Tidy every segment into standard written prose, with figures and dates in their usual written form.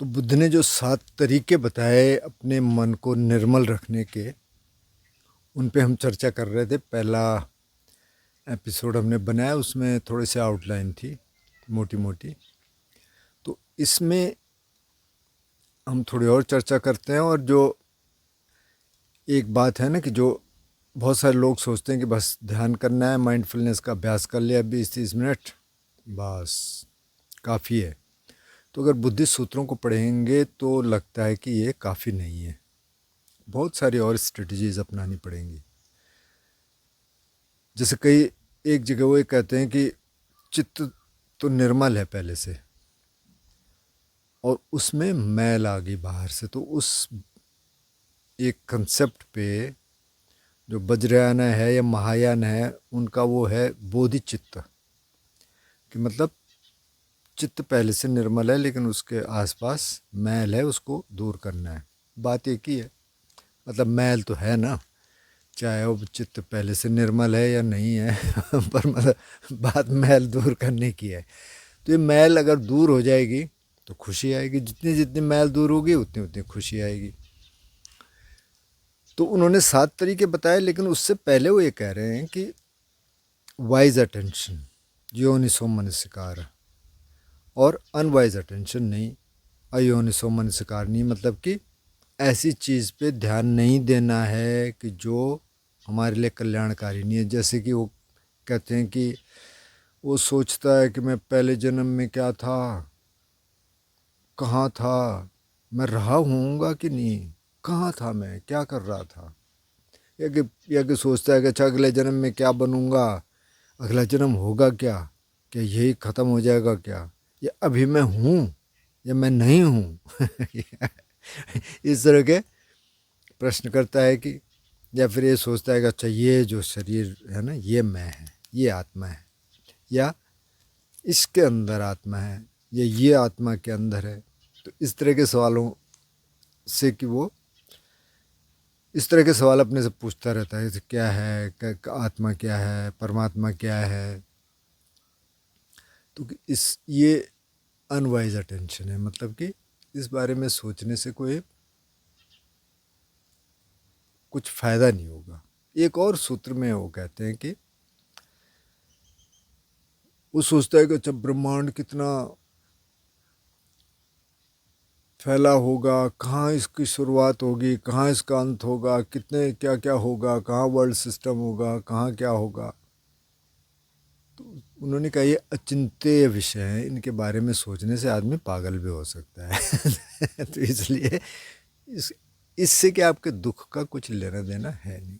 तो बुद्ध ने जो 7 तरीके बताए अपने मन को निर्मल रखने के, उन पे हम चर्चा कर रहे थे। पहला एपिसोड हमने बनाया, उसमें थोड़ी सी आउटलाइन थी मोटी मोटी। तो इसमें हम थोड़ी और चर्चा करते हैं। और जो एक बात है ना कि जो बहुत सारे लोग सोचते हैं कि बस ध्यान करना है, माइंडफुलनेस का अभ्यास कर लिया 20-30 मिनट, बस काफ़ी है। तो अगर बुद्धिस्ट सूत्रों को पढ़ेंगे तो लगता है कि ये काफ़ी नहीं है, बहुत सारी और स्ट्रेटजीज अपनानी पड़ेंगी। जैसे कई एक जगह वो ये कहते हैं कि चित्त तो निर्मल है पहले से और उसमें मैल आ गई बाहर से। तो उस एक कंसेप्ट पे जो वज्रयान है या महायान है, उनका वो है बोधि चित्त, कि मतलब चित्त पहले से निर्मल है लेकिन उसके आसपास मैल है, उसको दूर करना है। बात एक ही है, मतलब मैल तो है ना, चाहे वो चित्त पहले से निर्मल है या नहीं है पर मतलब बात मैल दूर करने की है। तो ये मैल अगर दूर हो जाएगी तो खुशी आएगी, जितनी जितनी मैल दूर होगी उतनी उतनी खुशी आएगी। तो उन्होंने 7 तरीके बताए, लेकिन उससे पहले वो ये कह रहे हैं कि वाइज अटेंशन, योनिसो मनसिकार, और अनवाइज अटेंशन नहीं, अयोनिसो मनसिकार नहीं। मतलब कि ऐसी चीज़ पे ध्यान नहीं देना है कि जो हमारे लिए कल्याणकारी नहीं है। जैसे कि वो कहते हैं कि वो सोचता है कि मैं पहले जन्म में क्या था, कहाँ था, मैं रहा हूँगा कि नहीं, कहाँ था, मैं क्या कर रहा था। या कि सोचता है कि अच्छा अगले जन्म में क्या बनूँगा, अगला जन्म होगा क्या यही ख़त्म हो जाएगा क्या, या अभी मैं हूँ या मैं नहीं हूँ इस तरह के प्रश्न करता है कि, या फिर ये सोचता है कि अच्छा ये जो शरीर है ना, ये मैं है, ये आत्मा है, या इसके अंदर आत्मा है, या ये आत्मा के अंदर है। तो इस तरह के सवालों से कि वो इस तरह के सवाल अपने से पूछता रहता है कि क्या है, आत्मा क्या है, परमात्मा क्या है। तो ये अनवाइज अटेंशन है, मतलब कि इस बारे में सोचने से कुछ फ़ायदा नहीं होगा। एक और सूत्र में वो कहते हैं कि वो सोचता है कि अच्छा ब्रह्मांड कितना फैला होगा, कहाँ इसकी शुरुआत होगी, कहाँ इसका अंत होगा, कितने क्या क्या होगा, कहाँ वर्ल्ड सिस्टम होगा, कहाँ क्या होगा। तो उन्होंने कहा ये अचिंत्य विषय है, इनके बारे में सोचने से आदमी पागल भी हो सकता है तो इसलिए इससे कि आपके दुख का कुछ लेना देना है नहीं।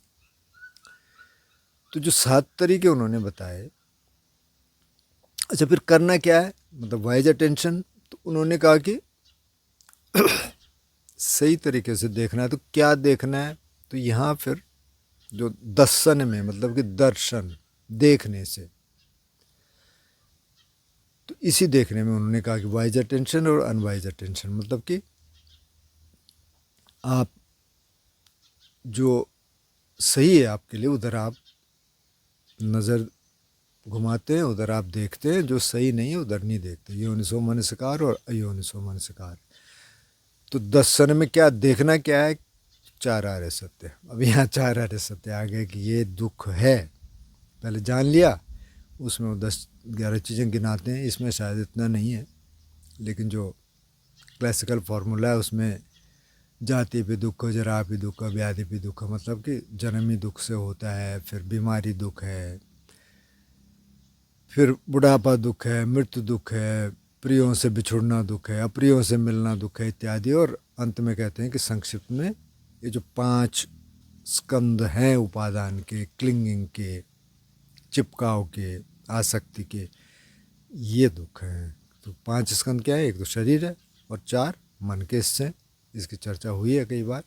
तो जो 7 तरीके उन्होंने बताए, अच्छा फिर करना क्या है, मतलब वाइज अटेंशन। तो उन्होंने कहा कि सही तरीके से देखना है। तो क्या देखना है, तो यहाँ फिर जो दर्शन में, मतलब कि दर्शन देखने से, तो इसी देखने में उन्होंने कहा कि वाइज अटेंशन और अनवाइज अटेंशन, मतलब कि आप जो सही है आपके लिए उधर आप नज़र घुमाते हैं, उधर आप देखते हैं, जो सही नहीं है उधर नहीं देखते। योनिसो मनसिकार और अयोनिसो मनसिकार। तो दर्शन में क्या देखना क्या है, 4 आर्य सत्य। अब यहाँ 4 आर्य सत्य आ गए कि ये दुख है, पहले जान लिया। उसमें वो 10-11 चीज़ें गिनाते हैं, इसमें शायद इतना नहीं है, लेकिन जो क्लासिकल फार्मूला है उसमें जाति भी दुख, जरा भी दुख, व्याधि भी दुख, मतलब कि जन्म ही दुख से होता है, फिर बीमारी दुख है, फिर बुढ़ापा दुख है, मृत्यु दुख है, प्रियों से बिछुड़ना दुख है, अप्रियों से मिलना दुख है इत्यादि। और अंत में कहते हैं कि संक्षिप्त में ये जो 5 स्कंद हैं उपादान के, क्लिंगिंग के, चिपकाव के, आसक्ति के, ये दुख हैं। तो 5 स्कंद क्या है, एक तो शरीर है और 4 मन के हिस्से। इसकी चर्चा हुई है कई बार।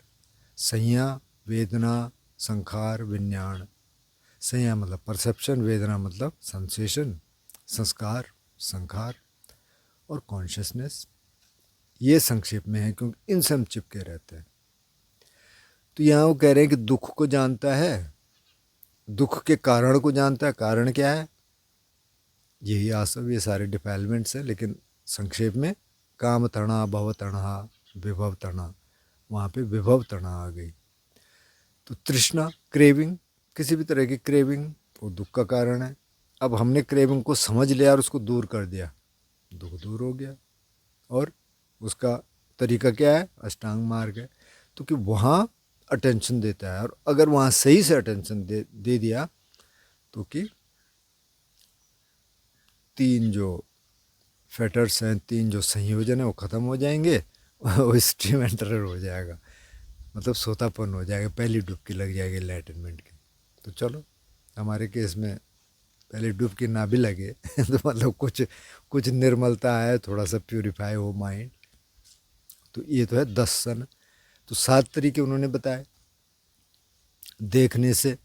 संज्ञा, वेदना, संखार, विज्ञान। संज्ञा मतलब परसेप्शन, वेदना मतलब सेंसेशन, संस्कार, संखार, और कॉन्शियसनेस। ये संक्षेप में है क्योंकि इनसे हम चिपके रहते हैं। तो यहाँ वो कह रहे हैं कि दुख को जानता है, दुख के कारण को जानता है। कारण क्या है, यही आसव, ये सारे डिफाइलमेंट्स हैं। लेकिन संक्षेप में काम तणा, भव तणा, विभव तणा, वहाँ पे विभव तणा आ गई। तो तृष्णा, क्रेविंग, किसी भी तरह की क्रेविंग वो दुख का कारण है। अब हमने क्रेविंग को समझ लिया और उसको दूर कर दिया, दुख दूर हो गया। और उसका तरीका क्या है? अष्टांग मार्ग है। तो कि वहाँ अटेंशन देता है, और अगर वहाँ सही से अटेंशन दे दिया तो कि तीन जो फैटर्स हैं, तीन जो संयोजन है वो ख़त्म हो जाएंगे और स्ट्रीम एंटरर हो जाएगा, मतलब सोतापन हो जाएगा, पहली डुबकी लग जाएगी एनलाइटनमेंट की। तो चलो हमारे केस में पहले डुबकी ना भी लगे तो मतलब कुछ कुछ निर्मलता है, थोड़ा सा प्यूरिफाई हो माइंड। तो ये तो है 10 सन। तो 7 तरीके उन्होंने बताए देखने से।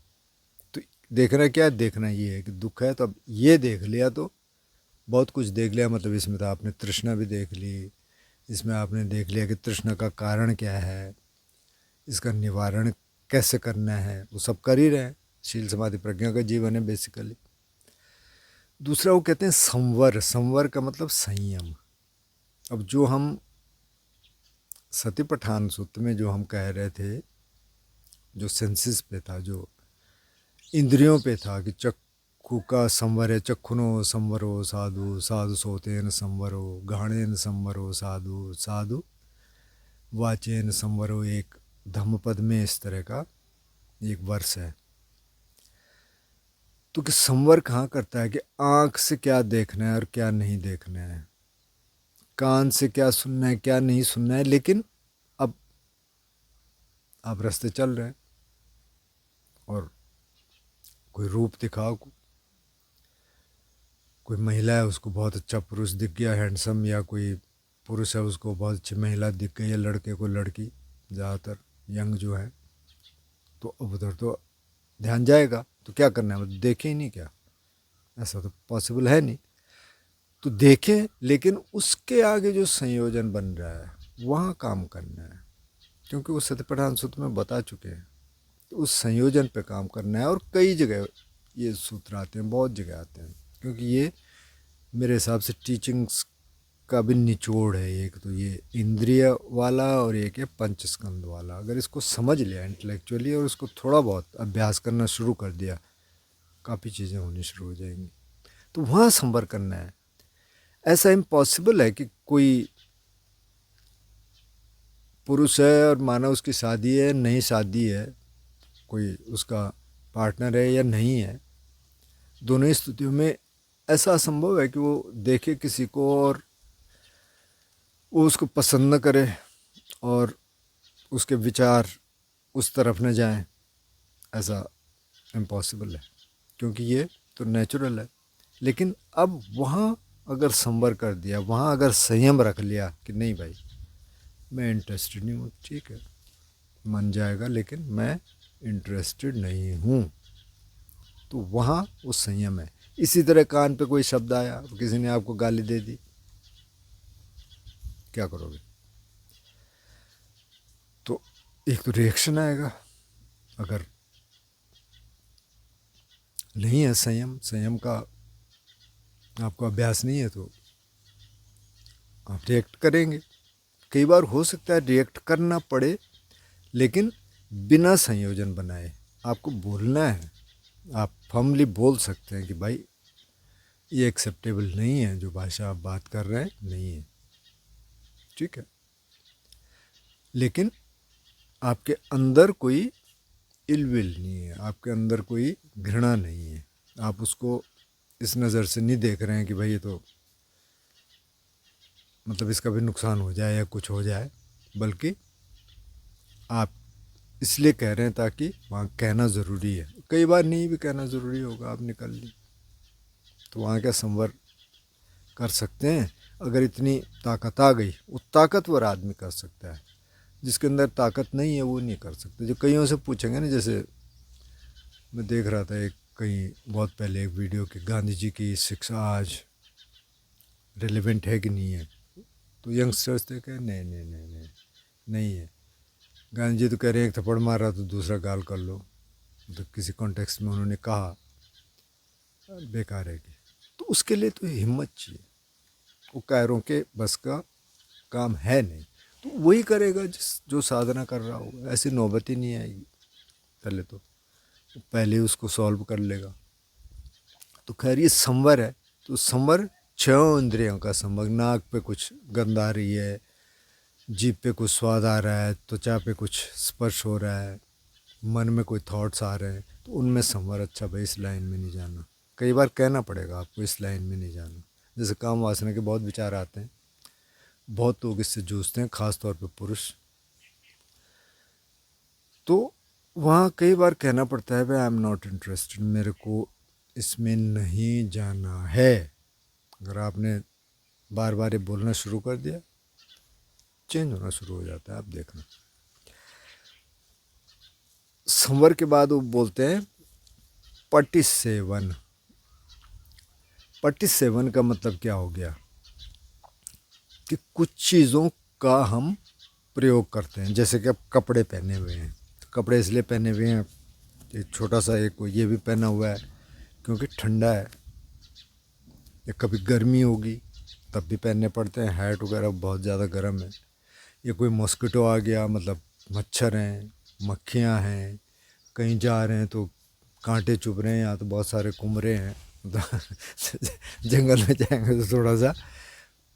तो देखना क्या है? देखना ये है कि दुख है, तो अब ये देख लिया तो बहुत कुछ देख लिया। मतलब इसमें तो आपने तृष्णा भी देख ली, इसमें आपने देख लिया कि तृष्णा का कारण क्या है, इसका निवारण कैसे करना है, वो सब कर ही रहे हैं। शील समाधि प्रज्ञा का जीवन है बेसिकली। दूसरा वो कहते हैं संवर। संवर का मतलब संयम। अब जो हम सतिपठान सूत्र में जो हम कह रहे थे, जो सेंसिस पे था, जो इंद्रियों पे था कि चक्षु का संवर है, चक्षुनो संवरो साधु, साधु सोतेन संवरो, घाणेन संवरो साधु, साधु वाचेन संवरो, एक धम्मपद में इस तरह का एक वर्ष है। तो कि संवर कहाँ करता है कि आँख से क्या देखना है और क्या नहीं देखना है, कान से क्या सुनना है क्या नहीं सुनना है। लेकिन अब आप रास्ते चल रहे हैं और कोई रूप दिखाओ, कोई महिला है उसको बहुत अच्छा पुरुष दिख गया, हैंडसम, या कोई पुरुष है उसको बहुत अच्छी महिला दिख गई, या लड़के को लड़की, ज़्यादातर यंग जो है, तो अब उधर तो ध्यान जाएगा। तो क्या करना है? मतलब देखें ही नहीं क्या? ऐसा तो पॉसिबल है नहीं। तो देखें, लेकिन उसके आगे जो संयोजन बन रहा है वहाँ काम करना है, क्योंकि वो सत्यप्रधान सूत्र में बता चुके हैं। तो उस संयोजन पे काम करना है। और कई जगह ये सूत्र आते हैं, बहुत जगह आते हैं, क्योंकि ये मेरे हिसाब से टीचिंग्स का भी निचोड़ है। एक तो ये इंद्रिय वाला और एक है पंचस्कंद वाला। अगर इसको समझ लिया इंटेलेक्चुअली और इसको थोड़ा बहुत अभ्यास करना शुरू कर दिया, काफ़ी चीज़ें होनी शुरू हो जाएंगी। तो वहाँ संवर करना है। ऐसा इम्पॉसिबल है कि कोई पुरुष है और माना उसकी शादी है, नहीं शादी है, कोई उसका पार्टनर है या नहीं है, दोनों ही स्थितियों में ऐसा असंभव है कि वो देखे किसी को और वो उसको पसंद न करे और उसके विचार उस तरफ न जाएं। ऐसा इम्पॉसिबल है, क्योंकि ये तो नेचुरल है। लेकिन अब वहाँ अगर संवर कर दिया, वहाँ अगर संयम रख लिया कि नहीं भाई मैं इंटरेस्टेड नहीं हूँ, ठीक है मन जाएगा लेकिन मैं इंटरेस्टेड नहीं हूँ, तो वहाँ वो संयम है। इसी तरह कान पे कोई शब्द आया, किसी ने आपको गाली दे दी, क्या करोगे? तो एक तो रिएक्शन आएगा। अगर नहीं है संयम, संयम का आपको अभ्यास नहीं है, तो आप रिएक्ट करेंगे। कई बार हो सकता है रिएक्ट करना पड़े, लेकिन बिना संयोजन बनाए। आपको बोलना है, आप फर्मली बोल सकते हैं कि भाई ये एक्सेप्टेबल नहीं है, जो भाषा आप बात कर रहे हैं नहीं है, ठीक है। लेकिन आपके अंदर कोई इलविल नहीं है, आपके अंदर कोई घृणा नहीं है, आप उसको इस नज़र से नहीं देख रहे हैं कि भाई ये तो मतलब इसका भी नुकसान हो जाए या कुछ हो जाए, बल्कि आप इसलिए कह रहे हैं ताकि वहाँ कहना ज़रूरी है। कई बार नहीं भी कहना ज़रूरी होगा, आप निकल ली, तो वहाँ क्या संवर कर सकते हैं। अगर इतनी ताकत आ गई, वो ताकतवर आदमी कर सकता है, जिसके अंदर ताकत नहीं है वो नहीं कर सकते। जो कईयों से पूछेंगे ना, जैसे मैं देख रहा था एक कहीं बहुत पहले एक वीडियो कि गांधी जी की शिक्षा आज रिलेवेंट है कि नहीं है, तो यंगस्टर्स थे कहे नहीं नहीं नहीं नहीं नहीं है। गांधी जी तो कह रहे हैं एक थप्पड़ मारा तो दूसरा गाल कर लो, तो किसी कॉन्टेक्स्ट में उन्होंने कहा बेकार है कि, तो उसके लिए तो हिम्मत चाहिए। वो कायरों के बस का काम है नहीं, तो वही करेगा जो साधना कर रहा होगा। ऐसी नौबत ही नहीं आएगी। पहले उसको सॉल्व कर लेगा। तो खैर ये संवर है। तो संवर 6 इंद्रियों का संवर। नाक पे कुछ गंध आ रही है, जीभ पे कुछ स्वाद आ रहा है, त्वचा पे कुछ स्पर्श हो रहा है, मन में कोई थॉट्स आ रहे हैं, तो उनमें संवर। अच्छा भाई इस लाइन में नहीं जाना। कई बार कहना पड़ेगा आपको इस लाइन में नहीं जाना। जैसे काम वासना के बहुत विचार आते हैं, बहुत लोग इससे जूझते हैं, ख़ास तौर पे पुरुष। तो वहाँ कई बार कहना पड़ता है भाई आई एम नॉट इंटरेस्टेड, मेरे को इसमें नहीं जाना है। अगर आपने बार बार ये बोलना शुरू कर दिया, चेंज होना शुरू हो जाता है। आप देखना। संवर के बाद वो बोलते हैं पटिसेवन। पटिसेवन का मतलब क्या हो गया कि कुछ चीज़ों का हम प्रयोग करते हैं। जैसे कि अब कपड़े पहने हुए हैं, तो कपड़े इसलिए पहने हुए हैं, एक छोटा सा एक ये भी पहना हुआ है क्योंकि ठंडा है, या कभी गर्मी होगी तब भी पहनने पड़ते हैं। हैट वगैरह बहुत ज़्यादा गर्म है, या कोई मॉस्किटो आ गया, मतलब मच्छर हैं, मक्खियाँ हैं, कहीं जा रहे हैं तो कांटे चुभ रहे हैं, या तो बहुत सारे कुमरे हैं, जंगल में जाएंगे तो थोड़ा सा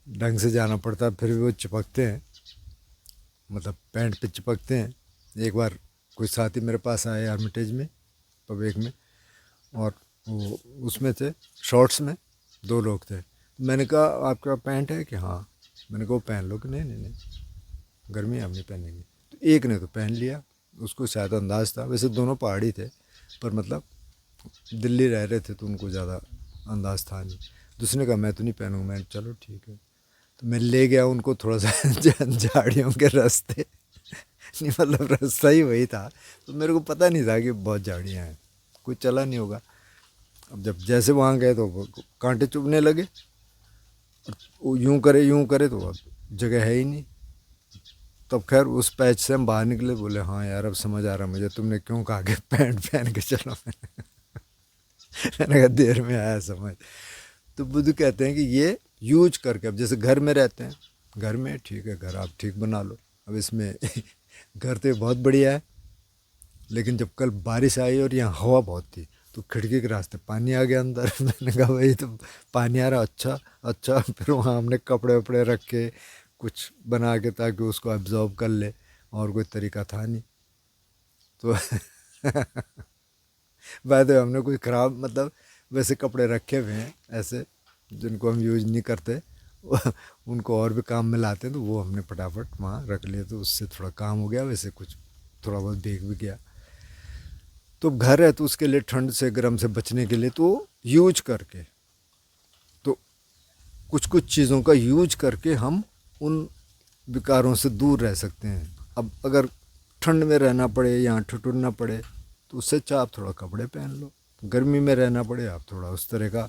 ढंग से जाना पड़ता है, फिर भी वो चिपकते हैं, मतलब पैंट पे चिपकते हैं। एक बार कोई साथी मेरे पास आए आर्मिटेज में, पवेक में, और वो उसमें थे शॉर्ट्स में, 2 लोग थे। मैंने कहा आपके पास पैंट है कि हाँ? मैंने कहा वो पहन लो कि नहीं नहीं नहीं, गर्मी हम नहीं पहनेंगे। तो एक ने तो पहन लिया, उसको शायद अंदाज़ था। वैसे दोनों पहाड़ी थे, पर मतलब दिल्ली रह रहे थे तो उनको ज़्यादा अंदाज़ था नहीं। दूसरे का मैं तो नहीं पहनूंगा। मैं चलो ठीक है। तो मैं ले गया उनको थोड़ा सा झाड़ियों के रास्ते, नहीं मतलब रास्ता ही वही था, तो मेरे को पता नहीं था कि बहुत झाड़ियाँ हैं, कोई चला नहीं होगा। अब जब जैसे वहाँ गए तो कांटे चुभने लगे, वो यूँ करे तो अब जगह है ही नहीं। तब खैर उस पैच से हम बाहर निकले, बोले हाँ यार अब समझ आ रहा मुझे, तुमने क्यों कहा कि पैंट पहन के चलो। मैंने कहा देर में आया समझ। तो बुद्ध कहते हैं कि ये यूज करके, अब जैसे घर में रहते हैं, घर में ठीक है, घर आप ठीक बना लो। अब इसमें घर तो बहुत बढ़िया है, लेकिन जब कल बारिश आई और यहाँ हवा बहुत थी, तो खिड़की के रास्ते पानी आ गया अंदर। मैंने कहा भाई तो पानी आ रहा, अच्छा अच्छा। फिर वहाँ हमने कपड़े वपड़े रख के कुछ बना के ताकि उसको एब्जॉर्ब कर ले, और कोई तरीका था नहीं। तो बाद में हमने कोई ख़राब, मतलब वैसे कपड़े रखे हुए हैं ऐसे जिनको हम यूज नहीं करते, उनको और भी काम में लाते हैं, तो वो हमने फटाफट वहाँ रख लिए, तो उससे थोड़ा काम हो गया। वैसे कुछ थोड़ा बहुत भीग भी गया। तो घर है तो उसके लिए ठंड से गर्म से बचने के लिए तो यूज करके, तो कुछ कुछ चीज़ों का यूज करके हम उन विकारों से दूर रह सकते हैं। अब अगर ठंड में रहना पड़े या ठिठुरना पड़े, तो उससे अच्छा आप थोड़ा कपड़े पहन लो। गर्मी में रहना पड़े, आप थोड़ा उस तरह का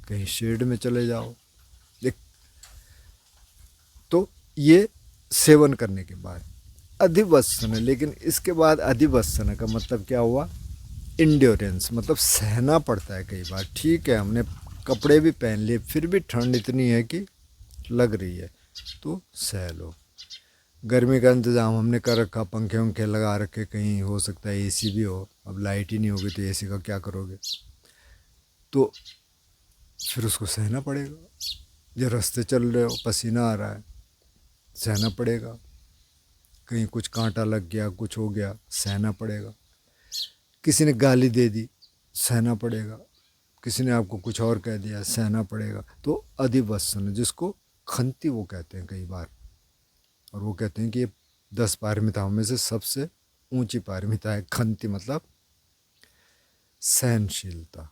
कहीं शेड में चले जाओ। देख, तो ये सेवन करने के बाद अधिवसन है। लेकिन इसके बाद अधिवसन का मतलब क्या हुआ? इंड्योरेंस, मतलब सहना पड़ता है कई बार। ठीक है हमने कपड़े भी पहन लिए, फिर भी ठंड इतनी है कि लग रही है, तो सह लो। गर्मी का इंतज़ाम हमने कर रखा, पंखे वंखे लगा रखे, कहीं हो सकता है एसी भी हो। अब लाइट ही नहीं होगी तो एसी का क्या करोगे? तो फिर उसको सहना पड़ेगा। जो रास्ते चल रहे हो, पसीना आ रहा है, सहना पड़ेगा। कहीं कुछ कांटा लग गया, कुछ हो गया, सहना पड़ेगा। किसी ने गाली दे दी, सहना पड़ेगा। किसी ने आपको कुछ और कह दिया, सहना पड़ेगा। तो अधिवसन, जिसको खंती वो कहते हैं कई बार, और वो कहते हैं कि ये 10 पारमिताओं में से सबसे ऊंची पारमिता है खंती, मतलब सहनशीलता।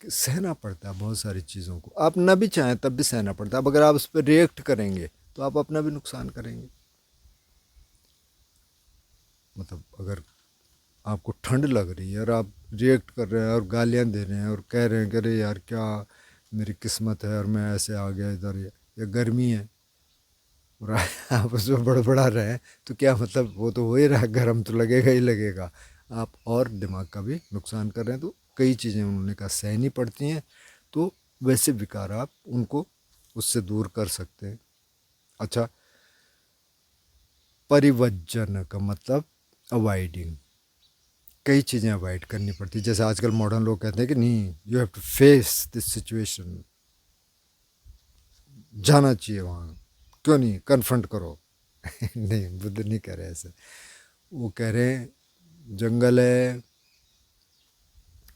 सहना पड़ता है बहुत सारी चीज़ों को, आप ना भी चाहें तब भी सहना पड़ता है। अब अगर आप उस पर रिएक्ट करेंगे तो आप अपना भी नुकसान करेंगे। मतलब अगर आपको ठंड लग रही है और आप रिएक्ट कर रहे हैं और गालियाँ दे रहे हैं और कह रहे हैं कि अरे यार क्या मेरी किस्मत है और मैं ऐसे आ गया इधर, या गर्मी है और आप उसमें बड़बड़ा रहे हैं, तो क्या मतलब? वो तो हो ही रहा है, गर्म तो लगेगा ही लगेगा। आप और दिमाग का भी नुकसान कर रहे हैं। तो कई चीज़ें उन्होंने कहा सहनी पड़ती हैं। तो वैसे विकार आप उनको उससे दूर कर सकते हैं। अच्छा, परिवज्जन का मतलब अवॉइडिंग, कई चीज़ें अवॉइड करनी पड़ती, जैसे आजकल मॉडर्न लोग कहते हैं कि नहीं, you have to face this situation, जाना चाहिए वहाँ, क्यों नहीं, कन्फ्रंट करो। नहीं, बुद्ध नहीं कह रहे ऐसे। वो कह रहे हैं जंगल है,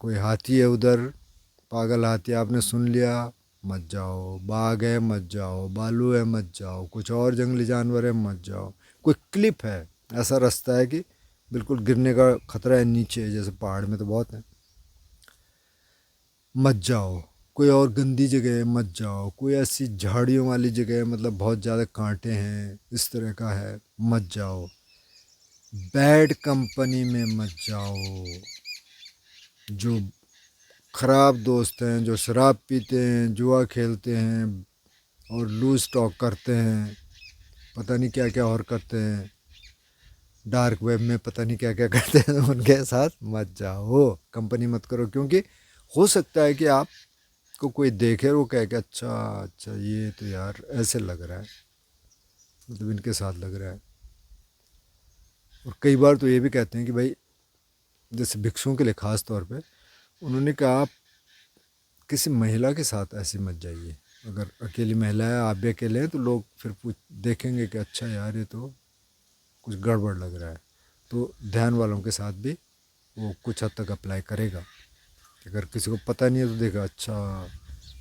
कोई हाथी है उधर, पागल हाथी, आपने सुन लिया, मत जाओ। बाघ है, मत जाओ। भालू है, मत जाओ। कुछ और जंगली जानवर है, मत जाओ। कोई क्लिप है, ऐसा रास्ता है कि बिल्कुल गिरने का खतरा है नीचे, जैसे पहाड़ में तो बहुत है, मत जाओ। कोई और गंदी जगह है, मत जाओ। कोई ऐसी झाड़ियों वाली जगह है, मतलब बहुत ज़्यादा कांटे हैं, इस तरह का है, मत जाओ। बैड कंपनी में मत जाओ, जो ख़राब दोस्त हैं, जो शराब पीते हैं, जुआ खेलते हैं और लूज टॉक करते हैं, पता नहीं क्या क्या और करते हैं, डार्क वेब में पता नहीं क्या क्या करते हैं, तो उनके साथ मत जाओ, कंपनी मत करो। क्योंकि हो सकता है कि आपको कोई देखे और वो कहे कि अच्छा अच्छा, ये तो यार ऐसे लग रहा है, मतलब इनके साथ लग रहा है। और कई बार तो ये भी कहते हैं कि भाई, जैसे भिक्षुओं के लिए ख़ास तौर पे उन्होंने कहा, आप किसी महिला के साथ ऐसे मत जाइए। अगर अकेली महिला है, आप भी अकेले हैं, तो लोग फिर पूछ देखेंगे कि अच्छा यार, ये तो कुछ गड़बड़ लग रहा है। तो ध्यान वालों के साथ भी वो कुछ हद तक अप्लाई करेगा। अगर किसी को पता नहीं है तो देखा, अच्छा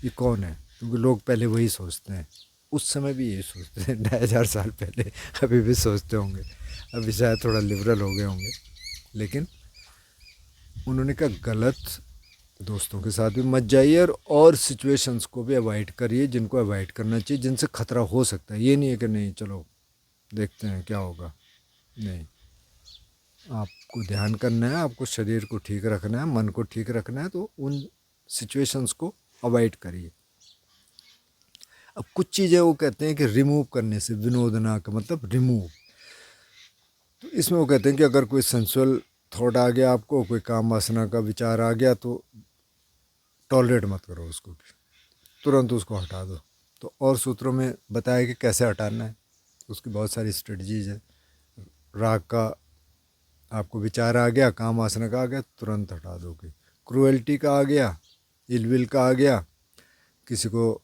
ये कौन है, क्योंकि लोग पहले वही सोचते हैं, उस समय भी यही सोचते हैं, 2500 साल पहले, अभी भी सोचते होंगे, अभी शायद थोड़ा लिबरल हो गए होंगे, लेकिन उन्होंने कहा गलत दोस्तों के साथ भी मत जाइए, और सिचुएशंस को भी अवॉइड करिए जिनको अवॉइड करना चाहिए, जिनसे ख़तरा हो सकता है। ये नहीं है कि नहीं चलो देखते हैं क्या होगा, नहीं, आपको ध्यान करना है, आपको शरीर को ठीक रखना है, मन को ठीक रखना है, तो उन सिचुएशंस को अवॉइड करिए। अब कुछ चीज़ें वो कहते हैं कि रिमूव करने से, विनोदना का मतलब रिमूव, तो इसमें वो कहते हैं कि अगर कोई सेंसुअल थॉट आ गया आपको, कोई काम वासना का विचार आ गया, तो टॉलरेट मत करो उसको, तुरंत उसको हटा दो। तो और सूत्रों में बताया कि कैसे हटाना है, उसकी बहुत सारी स्ट्रेटजीज है। राग का आपको विचार आ गया, काम वासना का आ गया, तुरंत हटा दोगे। क्रूएल्टी का आ गया, इलविल का आ गया, किसी को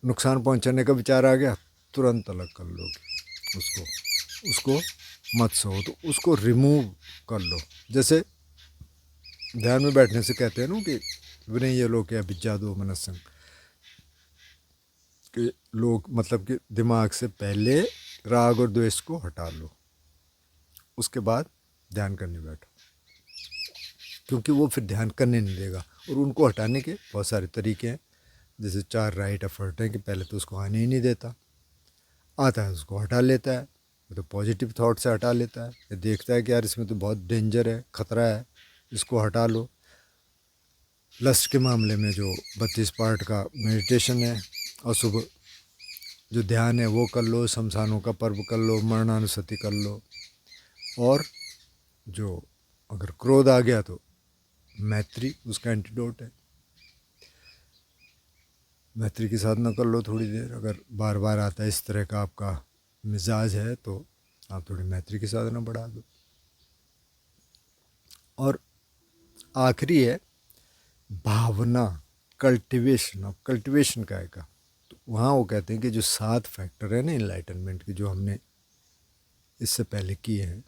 नुकसान पहुंचाने का विचार आ गया, तुरंत अलग कर लोगे उसको, उसको मत सो, तो उसको रिमूव कर लो। जैसे ध्यान में बैठने से कहते हैं ना कि विनय ये लोग क्या विज्ञा दो मनस्संग, कि लोग मतलब कि दिमाग से पहले राग और द्वेष को हटा लो, उसके बाद ध्यान करने बैठो, क्योंकि वो फिर ध्यान करने नहीं देगा। और उनको हटाने के बहुत सारे तरीके हैं, जैसे 4 राइट एफर्ट हैं कि पहले तो उसको आने ही नहीं देता, आता है उसको हटा लेता है, तो पॉजिटिव थॉट से हटा लेता है, ये देखता है कि यार इसमें तो बहुत डेंजर है, ख़तरा है, इसको हटा लो। लस्ट के मामले में जो 32 पार्ट का मेडिटेशन है, अशुभ जो ध्यान है वो कर लो, शमशानों का पर्व कर लो, मरणानुसति कर लो। और जो अगर क्रोध आ गया तो मैत्री उसका एंटीडोट है, मैत्री की साधना कर लो थोड़ी देर। अगर बार बार आता है इस तरह का आपका मिजाज है, तो आप थोड़ी मैत्री की साधना बढ़ा दो। और आखिरी है भावना, कल्टिवेशन। अब कल्टिवेशन का है का, तो वहाँ वो कहते हैं कि जो 7 फैक्टर है ना इनलाइटनमेंट के, जो हमने इससे पहले किए हैं,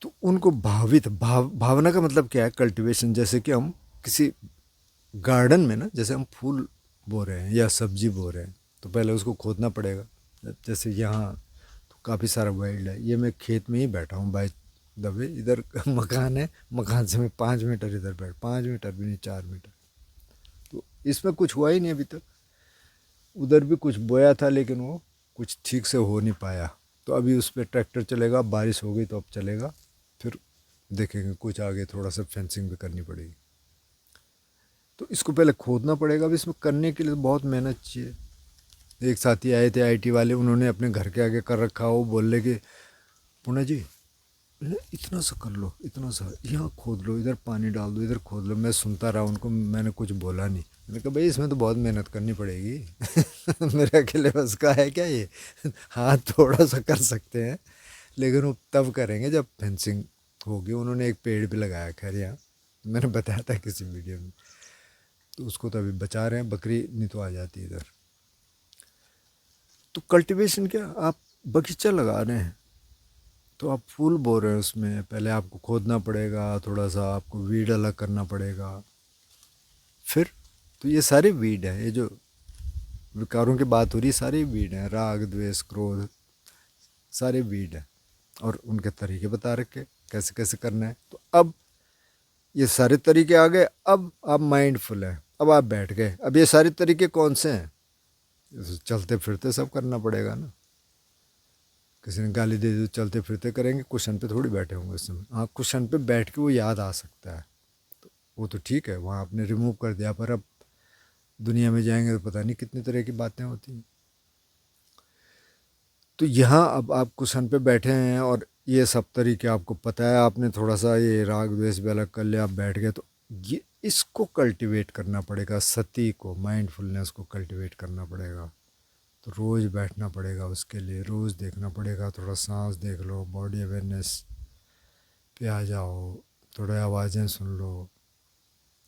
तो उनको भावना का मतलब क्या है, कल्टिवेशन। जैसे कि हम किसी गार्डन में ना, जैसे हम फूल बो रहे हैं या सब्जी बो रहे हैं, तो पहले उसको खोदना पड़ेगा। जैसे यहाँ तो काफ़ी सारा वाइल्ड है, ये मैं खेत में ही बैठा हूँ बाय दबे, इधर मकान है, मकान से मैं 5 मीटर इधर बैठ, 5 मीटर भी नहीं, 4 मीटर, तो इसमें कुछ हुआ ही नहीं अभी तक। उधर भी कुछ बोया था, लेकिन वो कुछ ठीक से हो नहीं पाया, तो अभी उस पर ट्रैक्टर चलेगा, बारिश हो गई तो अब चलेगा, फिर देखेंगे कुछ आगे थोड़ा सा फेंसिंग भी करनी पड़ेगी। तो इसको पहले खोदना पड़ेगा। अब इसमें करने के लिए तो बहुत मेहनत चाहिए। एक साथी आए थे आईटी वाले, उन्होंने अपने घर के आगे कर रखा, वो बोल रहे कि पुणे जी इतना सा कर लो, इतना सा यहाँ खोद लो, इधर पानी डाल दो, इधर खोद लो। मैं सुनता रहा उनको, मैंने कुछ बोला नहीं। मैंने कहा भाई इसमें तो बहुत मेहनत करनी पड़ेगी। मेरे अकेले बस का है क्या ये? हाँ थोड़ा सा कर सकते हैं, लेकिन वो तब करेंगे जब फेंसिंग होगी। उन्होंने एक पेड़ भी लगाया खैर यहाँ, मैंने बताया था किसी वीडियो में, तो उसको तो अभी बचा रहे हैं, बकरी नहीं तो आ जाती इधर। तो कल्टीवेशन क्या, आप बगीचा लगा रहे हैं तो आप फूल बो रहे हैं, उसमें पहले आपको खोदना पड़ेगा, थोड़ा सा आपको वीड अलग करना पड़ेगा। फिर तो ये सारे वीड हैं, ये जो विकारों की बात हो रही है सारे वीड हैं, राग द्वेष क्रोध सारे वीड हैं। और उनके तरीके बता रखे कैसे कैसे करना है। तो अब ये सारे तरीके आ गए, अब आप माइंडफुल हैं, अब आप बैठ गए। अब ये सारे तरीके कौन से हैं? चलते फिरते सब करना पड़ेगा ना। किसी ने गाली दे दी तो चलते फिरते करेंगे, कुशन पे थोड़ी बैठे होंगे उस समय। हाँ कुशन पे बैठ के वो याद आ सकता है, तो वो तो ठीक है, वहाँ आपने रिमूव कर दिया। पर अब दुनिया में जाएंगे तो पता नहीं कितनी तरह की बातें होती हैं। तो यहाँ अब आप कुशन पे बैठे हैं और ये सब तरीके आपको पता है, आपने थोड़ा सा ये राग द्वेष भी अलग कर लिया, आप बैठ गए। तो ये इसको कल्टीवेट करना पड़ेगा, सती को, माइंडफुलनेस को कल्टीवेट करना पड़ेगा। तो रोज़ बैठना पड़ेगा उसके लिए, रोज़ देखना पड़ेगा, थोड़ा सांस देख लो, बॉडी अवेयरनेस पे आ जाओ, थोड़ा आवाज़ें सुन लो,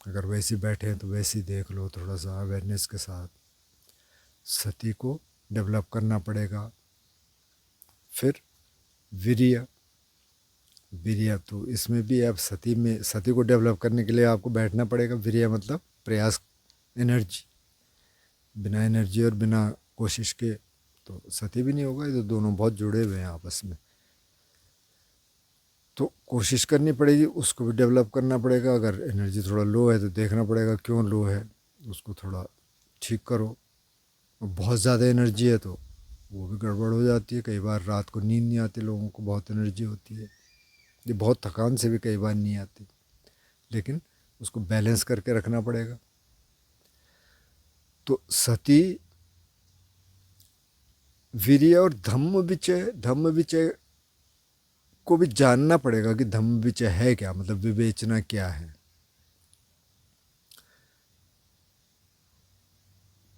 अगर वैसे बैठे हैं तो वैसे ही देख लो, थोड़ा सा अवेयरनेस के साथ सती को डेवलप करना पड़ेगा। फिर वीर्य, वीर्य तो इसमें भी आप सती में, सती को डेवलप करने के लिए आपको बैठना पड़ेगा। वीर्य मतलब प्रयास, एनर्जी। बिना एनर्जी और बिना कोशिश के तो सती भी नहीं होगा, ये तो दोनों बहुत जुड़े हुए हैं आपस में। तो कोशिश करनी पड़ेगी, उसको भी डेवलप करना पड़ेगा। अगर एनर्जी थोड़ा लो है तो देखना पड़ेगा क्यों लो है, उसको थोड़ा ठीक करो। और बहुत ज़्यादा एनर्जी है तो वो भी गड़बड़ हो जाती है। कई बार रात को नींद नहीं आती लोगों को, बहुत एनर्जी होती है, ये बहुत थकान से भी कई बार नहीं आती, लेकिन उसको बैलेंस करके रखना पड़ेगा। तो सती, वीर्य और धम्म विचय, धम्म विचय को भी जानना पड़ेगा कि धम्म विचय है क्या, मतलब विवेचना क्या है,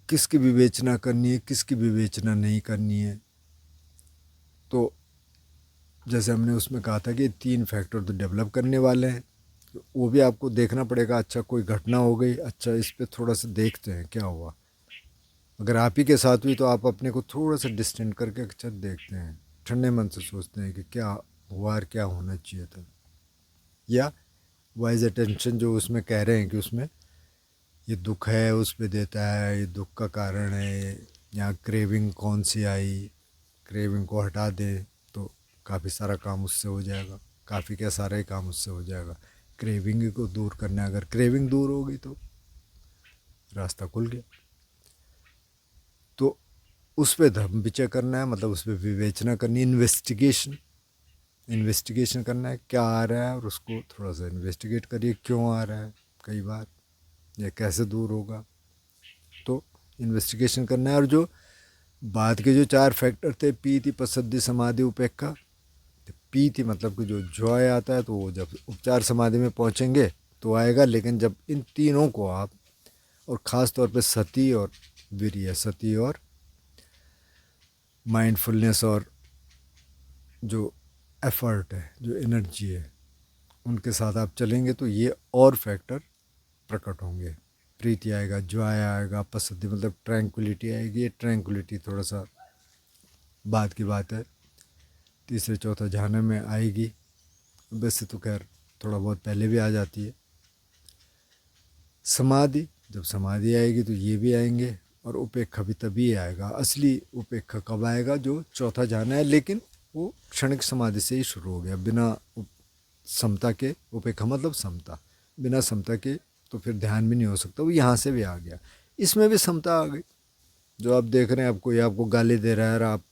किसकी विवेचना करनी है, किसकी विवेचना नहीं करनी है। तो जैसे हमने उसमें कहा था कि 3 फैक्टर तो डेवलप करने वाले हैं, तो वो भी आपको देखना पड़ेगा। अच्छा कोई घटना हो गई, अच्छा इस पर थोड़ा सा देखते हैं क्या हुआ। अगर आप ही के साथ हुई तो आप अपने को थोड़ा सा डिस्टेंट करके अच्छा देखते हैं, ठंडे मन से सोचते हैं कि क्या हुआ और क्या होना चाहिए था। या वाइज अटेंशन जो उसमें कह रहे हैं कि उसमें ये दुख है उस पर देता है, ये दुख का कारण है, या क्रेविंग कौन सी आई, क्रेविंग को हटा दें तो काफ़ी सारा काम उससे हो जाएगा, काफ़ी क्या सारा ही काम उससे हो जाएगा। क्रेविंग को दूर करना है, अगर क्रेविंग दूर होगी तो रास्ता खुल गया। तो उस पर धर्म विचय करना है, मतलब उस पर विवेचना करनी, इन्वेस्टिगेशन, इन्वेस्टिगेशन करना है क्या आ रहा है, और उसको थोड़ा सा इन्वेस्टिगेट करिए क्यों आ रहा है कई बार, या कैसे दूर होगा। तो इन्वेस्टिगेशन करना है। और जो बाद के जो 4 फैक्टर थे, पीति पसद्धि समाधि उपेक्षा, तो पीति मतलब कि जो जॉय आता है तो वो जब उपचार समाधि में पहुँचेंगे तो आएगा। लेकिन जब इन तीनों को आप, और ख़ास तौर पे सती और वीर्य, सती और माइंडफुलनेस और जो एफर्ट है, जो एनर्जी है, उनके साथ आप चलेंगे तो ये और फैक्टर प्रकट होंगे। प्रीति आएगा, जॉय आएगा, पसंदी मतलब ट्रैंक्विलिटी आएगी। ये ट्रैंक्विलिटी थोड़ा सा बाद की बात है, तीसरे चौथा ध्यान में आएगी। वैसे तो खैर थोड़ा बहुत पहले भी आ जाती है। समाधि, जब समाधि आएगी तो ये भी आएंगे। और उपेक्षा भी तभी आएगा। असली उपेक्षा कब आएगा, जो चौथा ध्यान है, लेकिन वो क्षणिक समाधि से ही शुरू हो गया, बिना समता के। उपेक्षा मतलब समता, बिना समता के तो फिर ध्यान भी नहीं हो सकता, वो यहाँ से भी आ गया। इसमें भी समता आ गई। जो आप देख रहे हैं, आपको या आपको गाली दे रहा है और आप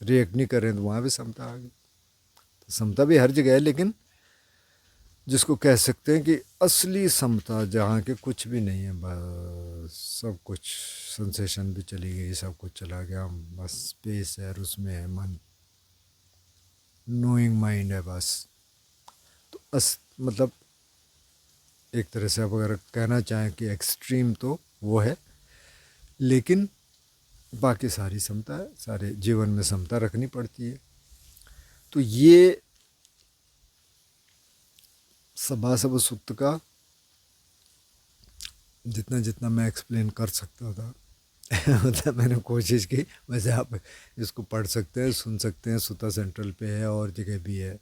रिएक्ट नहीं कर रहे हैं, तो वहाँ भी समता आ गई। तो समता भी हर जगह है, लेकिन जिसको कह सकते हैं कि असली समता, जहाँ के कुछ भी नहीं है, बस सब कुछ, सेंसेशन भी चली गई, सब कुछ चला गया, बस स्पेस है और उसमें है मन। नोइंग माइंड है बस। तो मतलब एक तरह से आप अगर कहना चाहें कि एक्सट्रीम तो वो है, लेकिन बाकी सारी समता है, सारे जीवन में समता रखनी पड़ती है। तो ये सभासव सूक्त का जितना जितना मैं एक्सप्लेन कर सकता था मतलब मैंने कोशिश की। वैसे आप इसको पढ़ सकते हैं, सुन सकते हैं, सुता सेंट्रल पे है और जगह भी है,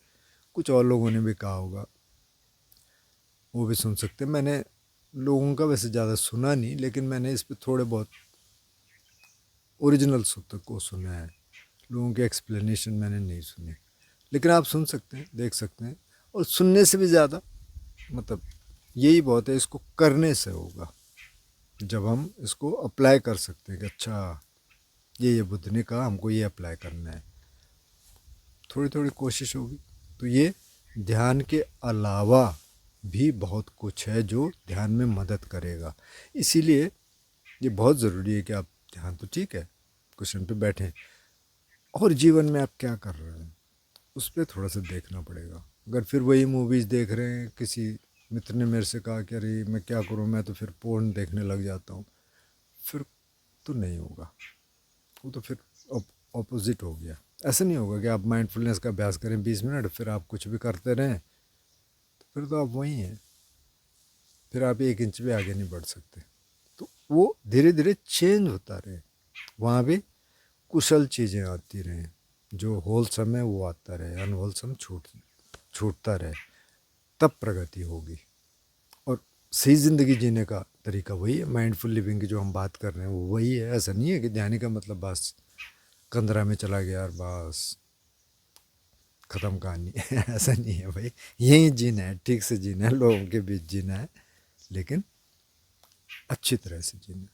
कुछ और लोगों ने भी कहा होगा, वो भी सुन सकते हैं। मैंने लोगों का वैसे ज़्यादा सुना नहीं, लेकिन मैंने इस पर थोड़े बहुत ओरिजिनल सूत्र को सुना है, लोगों के एक्सप्लेनेशन मैंने नहीं सुने। लेकिन आप सुन सकते हैं, देख सकते हैं। और सुनने से भी ज़्यादा मतलब यही बहुत है, इसको करने से होगा, जब हम इसको अप्लाई कर सकते हैं कि अच्छा ये बुद्ध ने कहा, हमको ये अप्लाई करना है, थोड़ी थोड़ी कोशिश होगी। तो ये ध्यान के अलावा भी बहुत कुछ है जो ध्यान में मदद करेगा। इसीलिए ये बहुत ज़रूरी है कि आप ध्यान तो ठीक है, क्वेश्चन पे बैठें, और जीवन में आप क्या कर रहे हैं उस पर थोड़ा सा देखना पड़ेगा। अगर फिर वही मूवीज़ देख रहे हैं, किसी मित्र ने मेरे से कहा कि अरे मैं क्या करूं, मैं तो फिर पोर्न देखने लग जाता हूं, फिर तो नहीं होगा, वो तो फिर ऑपोजिट हो गया। ऐसा नहीं होगा कि आप माइंडफुलनेस का अभ्यास करें 20 मिनट, फिर आप कुछ भी करते रहें, तो फिर तो आप वहीं हैं, फिर आप 1 इंच भी आगे नहीं बढ़ सकते। तो वो धीरे धीरे चेंज होता रहे, वहाँ भी कुशल चीज़ें आती रहें, जो होलसम है वो आता रहे, अनहोलसम छूटता रहे, तब प्रगति होगी। और सही ज़िंदगी जीने का तरीका वही है, माइंडफुल लिविंग की जो हम बात कर रहे हैं वो वही है। ऐसा नहीं है कि ध्यान का मतलब बस कंदरा में चला गया और बस ख़त्म कहानी ऐसा नहीं है भाई, यही जीना है, ठीक से जीना है, लोगों के बीच जीना है, लेकिन अच्छी तरह से जीना है।